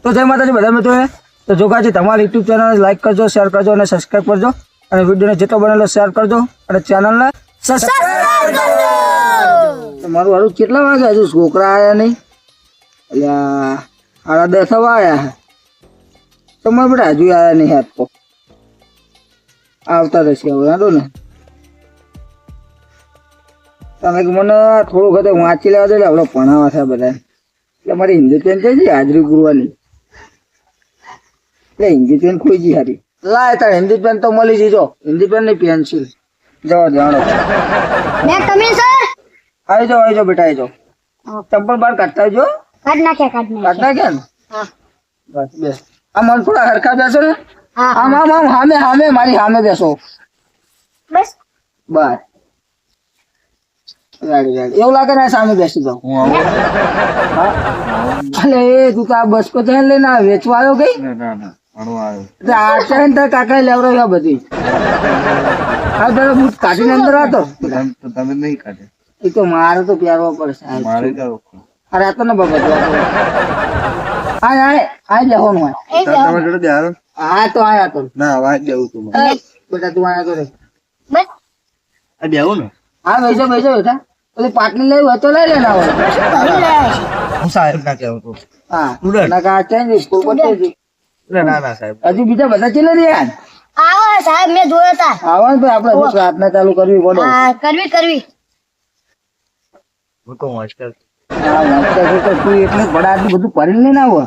તો જય માતાજી બધા મિત્રોને. તો જોગાજી તમારી યુટ્યુબ ચેનલ લાઈક કરજો, શેર કરજો અને સબસ્ક્રાઈબ કરજો. અને વિડીયોને જેટલો બનેલો શેર કરજો અને ચેનલને સબસ્ક્રાઈબ કરજો. મારું હારું કેટલા વાગે હજુ છોકરા આવ્યા નહીં? અલ્યા 10:30 આવ્યા. તમારે બેટા હજુ આવ્યા નહીં. હાથ તો આવતા રહેશે હવે. હાડો ને તમે મને થોડું વખત વાંચી લેવા દે. આપણે ભણાવવા છે બધા. એટલે મારી હિન્દી પેન થઈ ગઈ હાજરી પૂરવાની. એટલે હિન્દી પેન ખોઈ ગઈ હારી. લાય તાર હિન્દી પેન તો મળી જઈજો. હિન્દી પેન ની પેન્સિલ જવા જાણો. આવી જાઓ બેટા, આવી જાઓ. ચંપલ બાર કાઢતા આવજો. કાઢ નાખ્યા ને? બસ બેસ. આ મને થોડા હરખા બેસો ને. આમ હામે મારી સામે બેસો. બસ બસ. એવું લાગે ને સામે બેસી જાઉં. અલે તું તો આ બસ કો લઈને વેચવા આવ્યો કઈ? કાકા લેવડાવ્યા બધી. હા તારો બૂટ કાઢીને અંદર હતો. તમે નહીં કાઢે એ તો મારે તો પહેરવો પડશે. અરે આ તો ને બાબા આ લેવાનું હોય. હા તો આયા તો ના વાત દેવું તું બેટા. તું આયા તો રે દેવું ને. હા બેસો બેટા. પેલી પાટલી લઈ હોય તો લઈ લેના હોય. હું સાહેબ ના કેવું તું. હા ના કા ચેન્જ સ્કૂલ પડતી. ના સાહેબ હજુ બીજા બધા ચેલે રહ્યા. આવો સાહેબ મેં જોયા હતા. આવો ને આપણે પ્રાર્થના ચાલુ કરવી પડે. હા કરવી. હું તો માસ્ટર. હા માસ્ટર તો તું એટલે બડા આટલું બધું પરીને લઈને આવો.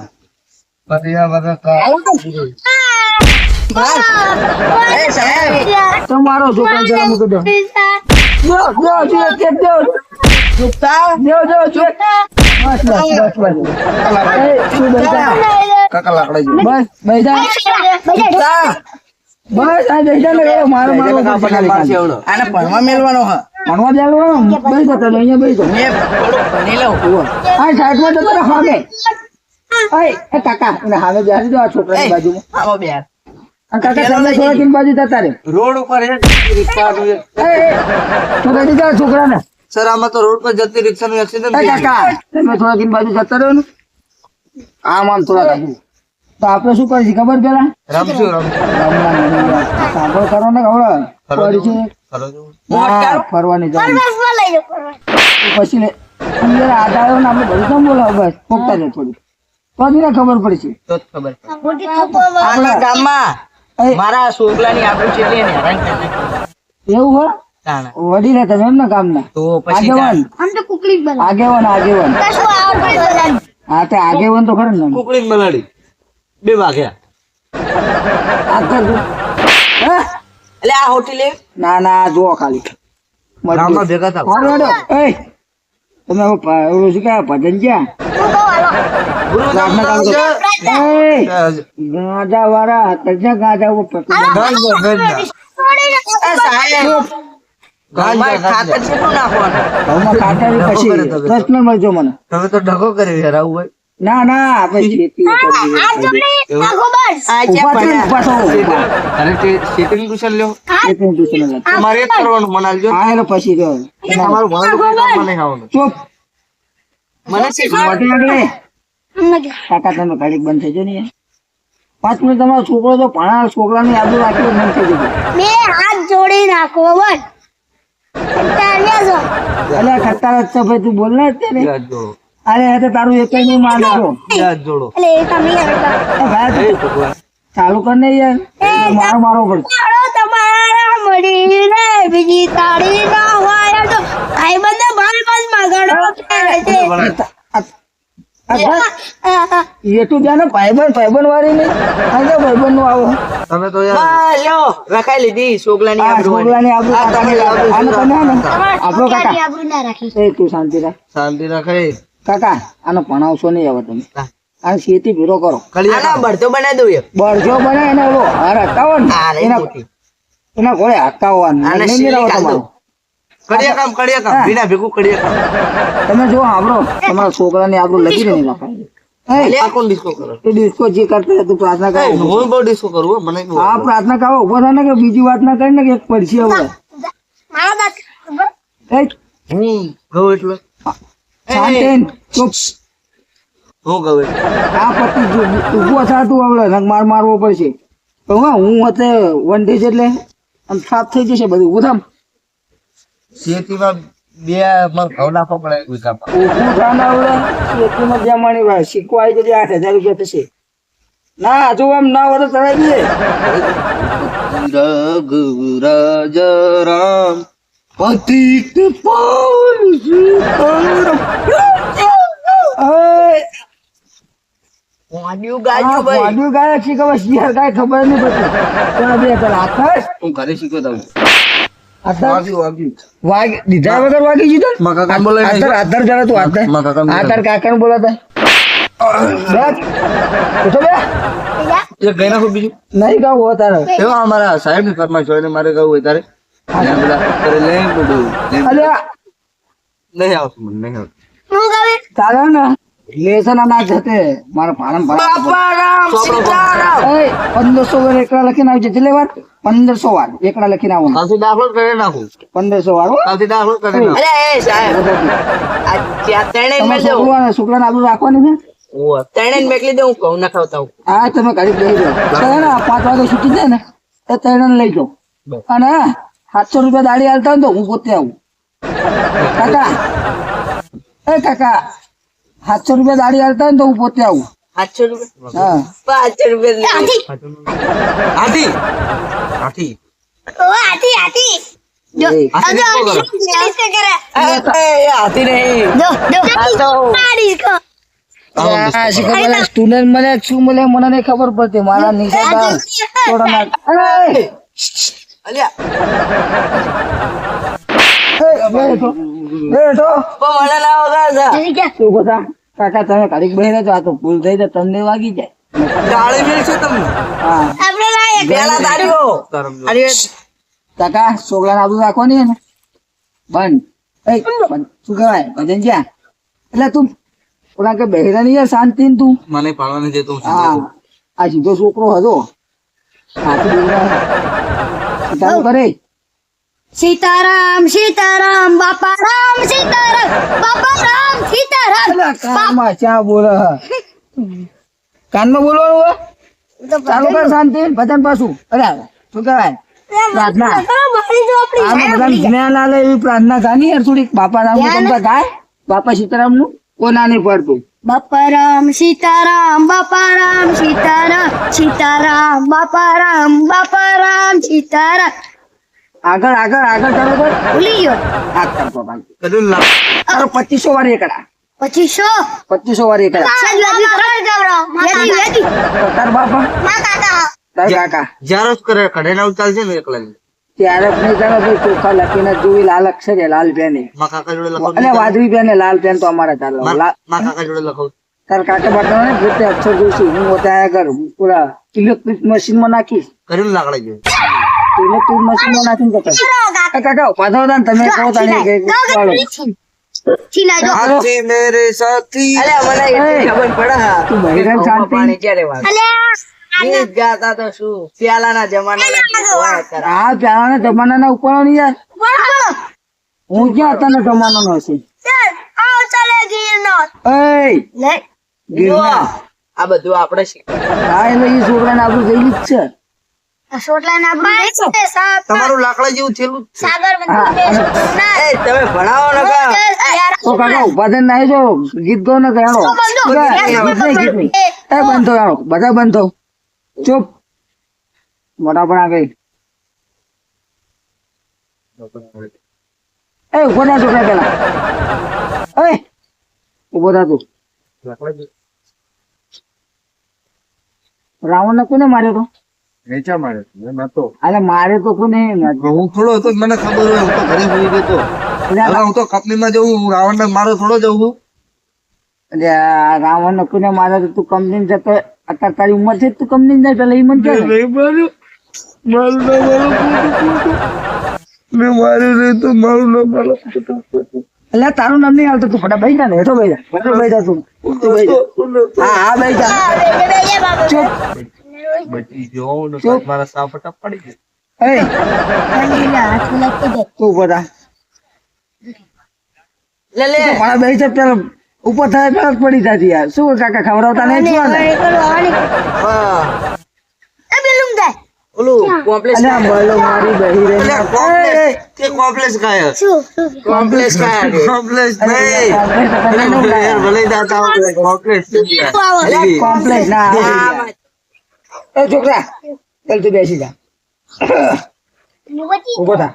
તમારો છોકરા જરા મૂકી દો. કાકા લાકડા બસ બેજા. બસ આ બેજા ને મારો આને ભણવા મેલવાનો. હા ભણવા દેવાનો. બેસો તો અહીંયા બેસો. હા સાઈડમાં જતો રહો. હામે એ કાકા એને હામે બેસી દો. આ છોકરાની બાજુમાં આવો બે. કાકા સામે થોડા બાજુ જતા રે. રોડ ઉપર છોકરાને સર આમાં તો રોડ પર જતી રિક્ષા નું એક્સિડન્ટ. કાકા તમે થોડા બાજુ જતા રહ્યો ને. આમ થોડા કાજુ તો આપણે શું કરીશું ખબર? પેલા રમશું સાંભળ કરો ને. ફરવાની પછી આધાર ને આપણે બધું કેમ બોલાવો. બસ પોકતા જાય થોડી તો જ ખબર પડશે. તો જ ખબર આપણા ગામમાં મારા છોકરાની આપણું છે એવું હોય. વડીલ તમે એમ ને ગામના તો આગેવાન. હા તે આગેવાન તો ખરું ને. કુકડી મલાડી 2 વાગ્યા. એટલે આ હોટેલ ના જુઓ ખાલી ભેગા થાવ. તમે શું કે ભજન ક્યાં ગાજા વાળા ગાજા મળજો મને. તમે તો ઢગો કરી હરાવું હોય. ના આપણે ખેતી પછી કાકા તમે ઘડીક બંધ થઈ જાય ને. 5 મિનિટ તમારો છોકરો તો ભણા છોકરાની આબરૂ રાખી બંધ થઈ જશે. બે હાથ જોડી રાખો બોલ. અલે ખતર જ છે ભાઈ. તું બોલ ને અત્યારે. અરે તો તારું એક નહીં માન જોડો. ચાલુ કર ને યાર. મારો પડશે. બીજી તાળી ના હોય તો ભાઈ બંને એટલું જાણે ભાઈબંધ વાળી નહીં. ભાઈબંધ નું આવો તમે તો રખાઈ લીધી છોકરાની આબરૂ. તું શાંતિ રાખ. કાકા આનો ભણાવશો નહીં હવે તમે. આ ખેતી ભેરો કરો. બળજો બનાવી દઉં. બળજો બને એને હાર હટાવો ને. એના ઘોડે હટાવવાનું. તમે જો સાંભળો તમારા છોકરાની આબરૂ લગી નહીં ડિસ્કો જે કરતા તું પ્રાર્થના કરો. હું બહુ ડિસ્કો કરું મને. હા પ્રાર્થના કરો. ઉભો થાય ને કે બીજી વાત ના કરી ને કે એક પડશે હવે. હું એટલે ચૂપ હું કહું આ પતિ જો ઊભો થા તું આવડે નક માર મારવો પડશે તો હા હું હતે વન ડે એટલે આમ સાફ થઈ જશે બધું ઊભું થામ ખેતીમાં બે મણ ઘઉં નાખવો પડે વીઘામાં. ઊભું થા ના આવડે ખેતીમાં જ્યાં માણી ભાઈ સિક્કો આવી જશે 8,000 રૂપિયા થશે ના જો આમ ના હોય તો ચડાવી દે રઘુરાજ રામ પતિત પાવન સીતારામ. વાડિયું ગાયું ભાઈ. વાડિયું ગાય છે ખબર શિયાળ ગાય ખબર નહીં પડતી તો બે ચાલ આકાશ હું ઘરે શીખો દઉં. આધાર વાગ્યું. વાગ દીધા વગર વાગી જીધો મારા કાકાને બોલાવી આધાર આધાર જરા તું આધાર મારા કાકાને આધાર કાકાને બોલાતા બેસ ઉઠો બે એક ગઈ નાખું બીજું. નહીં ગાવ હો તારે એવા અમારા સાહેબ ની ફરમાઈશ હોય ને મારે ગાવું હોય તારે ત્યાં બધા કરે લઈને બધું લઈને. અરે નહીં આવતું મને નહીં આવતું. હું કહું તારે ને લેસન અનાજ જતે મારા ભાણમ ભાણા સીતારામ. 1500 વાર એકડા લખીને આવજે કેટલી વાર 1500 વાર એકડા લખીને આવવાનું કાલથી દાખલો જ કરી નાખું. 1500 વાર હો. કાલથી દાખલો જ કરી નાખું. અરે એ સાહેબ આ ત્યાં ત્રણેય તમે મેળ દઉં છોકરાને આબરૂ રાખવાની છે ત્રણેય મેકલી દઉં કહું ના ખાવતા હું હા તમે ઘડી બેસી જાઓ તો હે ને 5 વાગે છૂટી જાય ને એ ત્રણે લઈ જાઓ અને 700 રૂપિયા દાડી હાલતા હોય ને તો હું પોતે આવું કાકા એ કાકા 700 રૂપિયા દાડી હાલતા હોય ને તો હું પોતે આવું 800 રૂપિયા હા 500 રૂપિયા હાથી હાથી ઓ આતી આતી જો એ. અજો આતી કરે હાથી નહીં જો જો આ તો મારી કો સ્ટુડન્ટ મળે શું મળે મને નહીં ખબર પડતી મારા નીચે થોડા અરે અલ્યા બેઠો પણ મને ના વગર છે જરી કે શું બધા કાકા તમે ઘડીક બેહી રહેજો આ તો ભૂલ થઈ જાય તમને વાગી જાય ગાળી મેળશે તમને. હા આપણે લાયક પેલા તારીઓ અરે કાકા છોકરાને આબરૂ રાખવાની છે ને બંધ એ બંધ શું કહેવાય ભજન જ્યાં એટલે તું ઓલા કે બહેરા નહીં યાર શાંતિ ને તું મને પાડવાની દેતો હું હા આ સીધો છોકરો હતો હાથી બોલવા સીતાનું કરે સીતારામ સીતારામ બાપા રામ સીતારામ અલા, કાનમાં ચા બોલે હે? કાનમાં બોલવાનું હોય ચાલુ કર શાંતિ ભજન પાછું અરે શું કહેવાય પ્રાર્થના આમાં બધાને જ્ઞાન આલે એવી પ્રાર્થના ગાની યાર થોડીક બાપા રામ નું તમતા ગાય બાપા સીતારામ નું કોના નહીં પડતું બાપા રામ સીતારામ બાપા રામ સીતારામ બાપા રામ સીતારામ આગળ આગળ આગળ ચાલો કર ભૂલી ગયો આ કરતો ભાઈ કદું લાવ. તારો 2500 વાર એકડા 2500 2500 વાર એકડા તાર બાપા તાર કાકા જ્યારે જ કરે કઢે ના ચાલશે ને એકલા ત્યારે નહીં ચાલો ભાઈ ચોખા લખીને જોઈ લાલ અક્ષર છે લાલ પેને મા કાકા જોડે લખાવ. અને વાદળી પેને લાલ પેન તો અમારે ચાલે મા કાકા જોડે લખાવ. તાર કાકા બાટા ને પોતે અક્ષર જોઈશું હું ત્યાં આગળ પૂરા ઇલેક્ટ્રિક મશીન માં નાખીશ કર્યું લાકડા જોઈએ. ઇલેક્ટ્રિક મશીન માં નાખીને કાકા પાછો હતા ને તમે કહો તાને કે વાળો. હાલો. સાથી મેરે સાથી. અલ્યા મને એટલી ખબર પડે હા તું બહેરાન શાંતિ. પાણી ક્યારે વાગે ગીત ગાતા તો શું પ્યાલાના જમાનાના ગીત હોય ત્યારે. આ પહેલાના જમાનાના ઉપર નહીં યાર હું ક્યાં અત્યારના જમાનાનો હશે એય ગિરનાર. આ બધું આપણે શીખવું હા એટલે એ છોકરાને આપણું ગયેલું જ છે તમારું લાકડા જેવું થયેલું જ છે. એ તમે ભણાવો ને કા તો કાકા ઉભા થઈને નાહી જો ગીત ગો ને કહેણો ગીત નહીં એ બંધ થો જાણો બધા બંધ થો ચૂપ મોટા પણ આગળ એ ઉભો થા છોકરા પેલા એ ઉભો થા તું લાકડા જેવું. રાવણ ને કોને માર્યો તો વેચા મારે મેં નતો. અરે મારે તો કોને હું થોડો હતો મને ખબર હોય હું તો ઘરે ભૂલી ગયો હતો. હવે હું તો કંપનીમાં જવું હું રાવણ ને મારો થોડો જવું. રાવણ ને કોને માર્યો તો તું કંપની જતો અત્યારે તારી ઉંમર છે તું કંપની જાય પેલા એ મને કહે ને. મેં માર્યું નહીં તો મારું ના મારો. એટલે તારું નામ નહીં આવતું તું ફટા બેસી જા ને હેઠો બેસી જા હેઠો બેસી જા તું બેસી જા હા હા બેસી જા ચૂપ બચી ગયો ને ચૂપ. મારા સાપટા પડી ગયા. એ તું ઉભો થા લે લે મારા બેસી જા પેલા ઉપર થાય પેલા જ પડી જતી યાર શું કાકા ખવડાવતા નહીં છો ને હા એ બેલુમ જાય ઓલું કોમ્પ્લેક્સ અલ્યા બોલો મારી બહી રે એટલે કોમ્પ્લેક્સ કે કોમ્પ્લેક્સ કાય શું કોમ્પ્લેક્સ કાયા કોમ્પ્લેક્સ નહીં ભલે જાતા હો કોમ્પ્લેક્સ કોમ્પ્લેક્સ ના આવે. એ છોકરા ચાલ તું બેસી જા ઉભો થા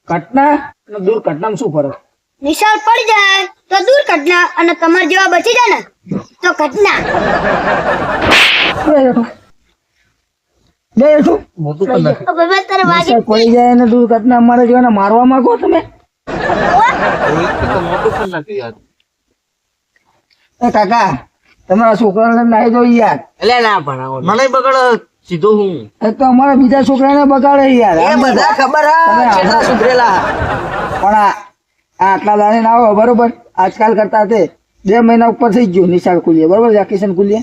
ઘટના અને દુર્ઘટનામાં શું ફરક નિશાળ પડી જાય તો દૂર ઘટના અને તમાર જેવા બચી જાય ને તો ઘટના બે શું મોટું પણ નથી તો બાબા તારે વાગી નિશાળ પડી જાય અને દુર્ઘટના અમારે જેવાને મારવા માંગો તમે તો મોટું પણ નથી યાર એ કાકા તમારા છોકરાને નાહી દો યાર એટલે ના ભણાવો મને બગડ સીધો હું એક તો અમારા બીજા છોકરાને બગાડે યાર એ બધા ખબર હા કેટલા સુધરેલા પણ આટલા દાણે ના આવો બરોબર આજકાલ કરતા તે 2 મહિના ઉપર થઈ ગયું નિશાળ ખુલીએ બરોબર વેકેશન ખુલીએ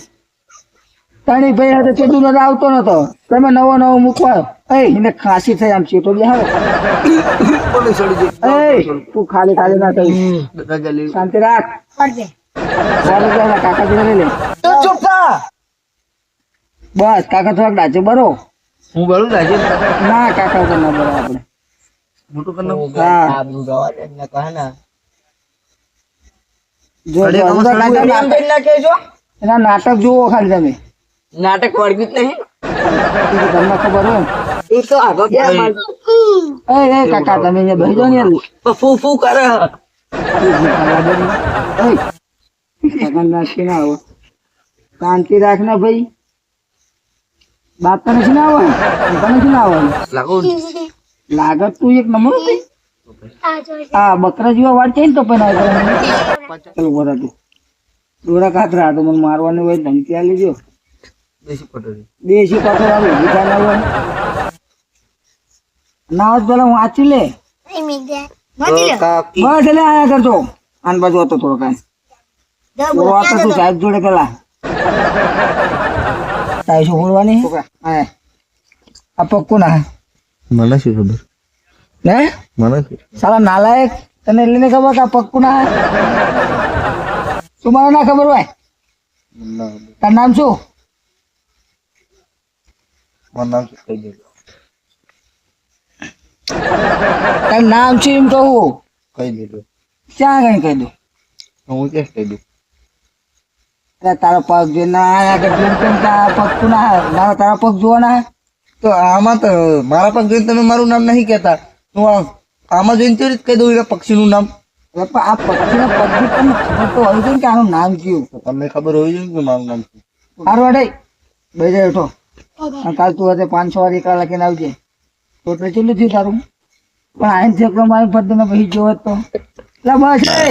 તાણી ભાઈ હાથે ચેડું નતો આવતો નતો તમે નવો મૂકવા એને ખાંસી થઈ આમ ચેટો બી હારો કોને ચડી એ તું ખાલી ખાલી ના થઈ બધા જલી શાંતિ રાખ પડજે સારું કહેવાય, કાકા જોડે લઈ લે તો ચૂપ થા બસ કાકા થોડાક ડાચે બરો હું બળું રાજી ના કાકા ઉપર ના બરો આપણે મોટું કરના હા આબરૂ ગવા દે ને કહે ને જો અરે, જો, આમાં અંદર સગવડ કાકા એમ કરી નાખે છો એના નાટક જુઓ ખાલી તમે નાટક વળગ્યું જ નહીં બીજું તમને ખબર હોય ને. એ તો આગળ ક્યાં માર એ કાકા તમે અહીંયા બેસી જાઓ ને યાર ફૂ ફૂ કરે શાંતિ રાખ ને ભાઈ બાપ તને શું ના આવે તને શું ના આવે લાગો લાગત તું એક નંબર હતી. હા બકરા જેવા વાળ છે ને તો પણ ચાલો બોરા તું દોરા કાતરા તો મને મારવાની હોય ધમકી આલી જો દેશી પટરી દેશી પાછો વાળું ઊભી થાય ના હોય ના હોત પેલા હું વાંચી લે વાંચી લે બસ એટલે આયા કરજો આન બાજુ હતો થોડો કાંઈ થોડો વાતો તું સાહેબ જોડે પેલા તારી શું બોલવાની આ પક્કું ના મને શું ખબર ને મને શું સાલા નાલાયક તને એટલે નહીં ખબર કે આ પક્કું ના તું મને ના ખબર હોય તારું નામ શું મારું નામ શું કહી દે તારું નામ શું એમ કહું કહી દીધું ક્યાં ગઈ કહી દઉં હું ક્યાં કહી દઉં અરે તારો પગ જોઈને ના આયા કે જોઈને કેમ કે આ પગ ના મારા તારા પગ જોવાના તો આમાં તો મારા પગ જોઈને તમે મારું નામ નહીં કહેતા હું આમાં જોઈને કેવી રીતે કહી દઉં એ પક્ષીનું નામ એટલે પણ આ પક્ષીના પગથી તમને ખબર તો હોય છે કે આનું નામ કયું તમને ખબર હોવી જોઈએ કે મારું નામ શું સારું અડે બે જાય ઉઠો અને કાલ તું હશે 5-6 વાર એકલા લખીને આવજે ટોટલ કેટલું થયું તારું પણ આઈને થેકલો મારી ફરતી ને પછી જોવો તો એટલે બસ એ.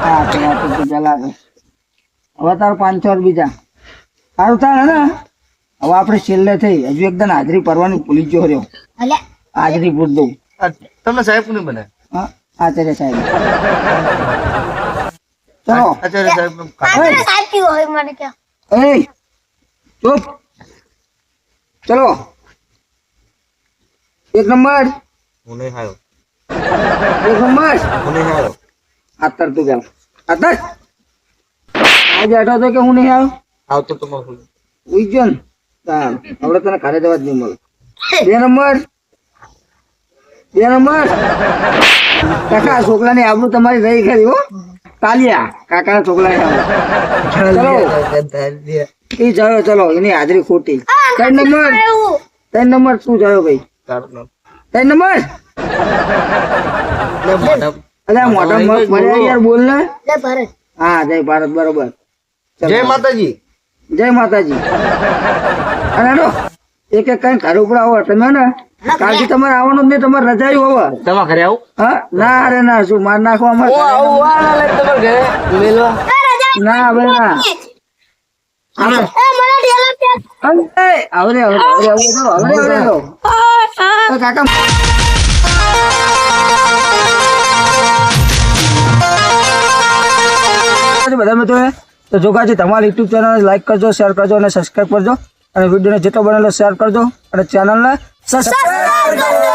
હા તો આ તો તું પેલા હવે તારું 5-6 વાર બીજા સારું થાય ને હવે આપણે છેલ્લે થઈ હજુ એકદમ હાજરી ભરવાની ભૂલી ગયો રહ્યો અલે હાજરી પૂર દઉં તમને સાહેબ કોને બને હા આચાર્ય સાહેબ ચલો આચાર્ય સાહેબ આપણે સાચી હોય મને કે એ ચૂપ ચલો 1 નંબર હું નહીં આવ્યો 1 નંબર હું નહીં આવ્યો આતર તું પેલા આતર આજે હટો તો કે હું નહીં આવ્યો આવતો તો મારું ઉઈજન તાર હવે તને ઘરે જવા જ નહીં મળે 2 નંબર 2 નંબર કાકા છોકરાની આબરૂ તમારી રહી ખરી હો તાલિયા કાકાના છોકરાની આબરૂ એ જયો ચલો એની હાજરી ખોટી 3 નંબર 3 નંબર શું જયો ભાઈ તારું નામ 3 નંબર લે મોઢા અલ્યા મોટા મત ભર્યા યાર બોલ ને લે ભરત હા જય ભારત બરોબર ચલો. જય માતાજી જય માતાજી અને હેડો એક એક કઈ ઘર ઉપર આવો તમે ને કાલથી તમારે આવવાનું જ નહીં તમારે રજા હોવા તમારા ઘરે આવું હા ના અરે ના શું માર નાખવા અમારે ઘરે? તમારે ઘરે મેલવા ના હવે ના એ મને ઢેલા પે આવરે આવરે આવરે આવરે આવરે કાકા બધા મિત્રો તો જો કાજી તમારી યુટ્યુબ ચેનલ લાઈક કરજો શેર કરજો અને સબસ્ક્રાઇબ કરજો અને વિડીયોને જેટલો બનેલો શેર કરજો અને ચેનલને સબસ્ક્રાઇબ કરજો